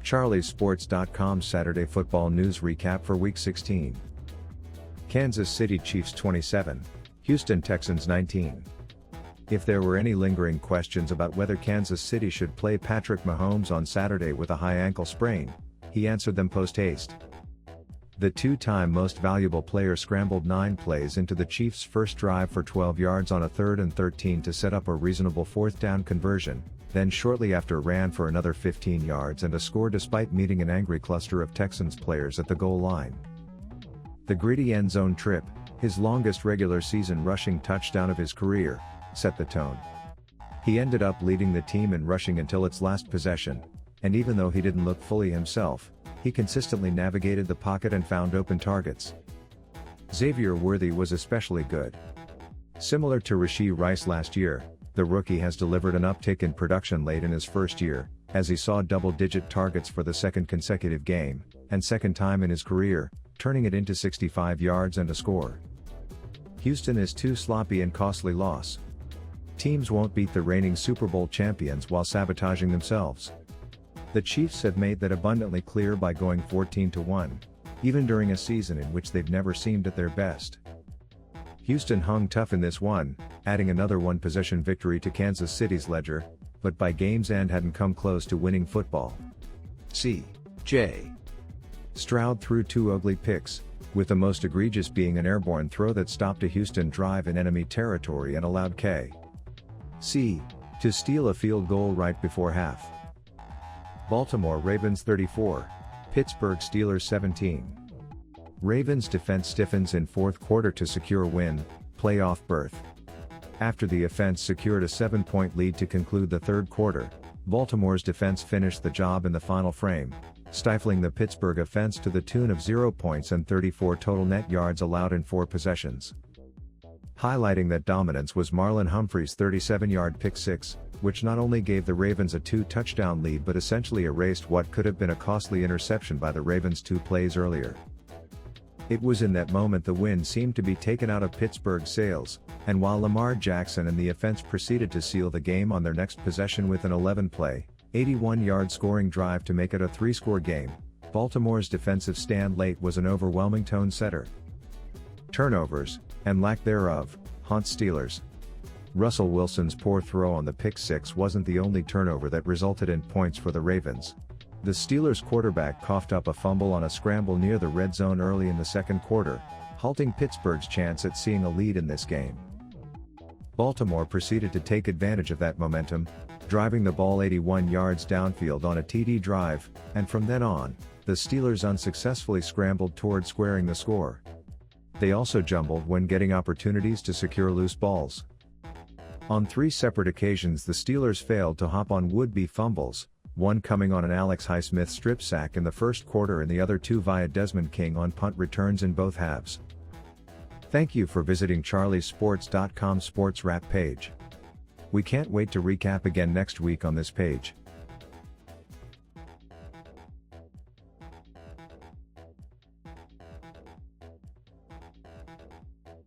CharlieSports.com Saturday Football News Recap for Week 16. Kansas City Chiefs 27, Houston Texans 19. If there were any lingering questions about whether Kansas City should play Patrick Mahomes on Saturday with a high ankle sprain, he answered them post-haste. The two-time most valuable player scrambled 9 plays into the Chiefs' first drive for 12 yards on a 3rd and 13 to set up a reasonable 4th down conversion, then shortly after ran for another 15 yards and a score despite meeting an angry cluster of Texans players at the goal line. The gritty end zone trip, his longest regular season rushing touchdown of his career, set the tone. He ended up leading the team in rushing until its last possession, and even though he didn't look fully himself, he consistently navigated the pocket and found open targets. Xavier Worthy was especially good. Similar to Rashee Rice last year, the rookie has delivered an uptick in production late in his first year, as he saw double-digit targets for the second consecutive game, and second time in his career, turning it into 65 yards and a score. Houston is too sloppy and costly loss. Teams won't beat the reigning Super Bowl champions while sabotaging themselves. The Chiefs have made that abundantly clear by going 14-1, even during a season in which they've never seemed at their best. Houston hung tough in this one, adding another one-possession victory to Kansas City's ledger, but by game's end hadn't come close to winning football. C.J. Stroud threw 2 ugly picks, with the most egregious being an airborne throw that stopped a Houston drive in enemy territory and allowed K.C. to steal a field goal right before half. Baltimore Ravens 34, Pittsburgh Steelers 17. Ravens defense stiffens in fourth quarter to secure win, playoff berth. After the offense secured a 7-point lead to conclude the third quarter, Baltimore's defense finished the job in the final frame, stifling the Pittsburgh offense to the tune of 0 points and 34 total net yards allowed in 4 possessions. Highlighting that dominance was Marlon Humphrey's 37-yard pick six, which not only gave the Ravens a 2-touchdown lead but essentially erased what could have been a costly interception by the Ravens 2 plays earlier. It was in that moment the wind seemed to be taken out of Pittsburgh's sails, and while Lamar Jackson and the offense proceeded to seal the game on their next possession with an 11-play, 81-yard scoring drive to make it a 3-score game, Baltimore's defensive stand late was an overwhelming tone setter. Turnovers, and lack thereof, haunt Steelers. Russell Wilson's poor throw on the pick six wasn't the only turnover that resulted in points for the Ravens. The Steelers quarterback coughed up a fumble on a scramble near the red zone early in the second quarter, halting Pittsburgh's chance at seeing a lead in this game. Baltimore proceeded to take advantage of that momentum, driving the ball 81 yards downfield on a TD drive, and from then on, the Steelers unsuccessfully scrambled toward squaring the score. They also jumbled when getting opportunities to secure loose balls. On 3 separate occasions the Steelers failed to hop on would-be fumbles, one coming on an Alex Highsmith strip sack in the first quarter and the other 2 via Desmond King on punt returns in both halves. Thank you for visiting CharlieSports.com Sports Wrap page. We can't wait to recap again next week on this page.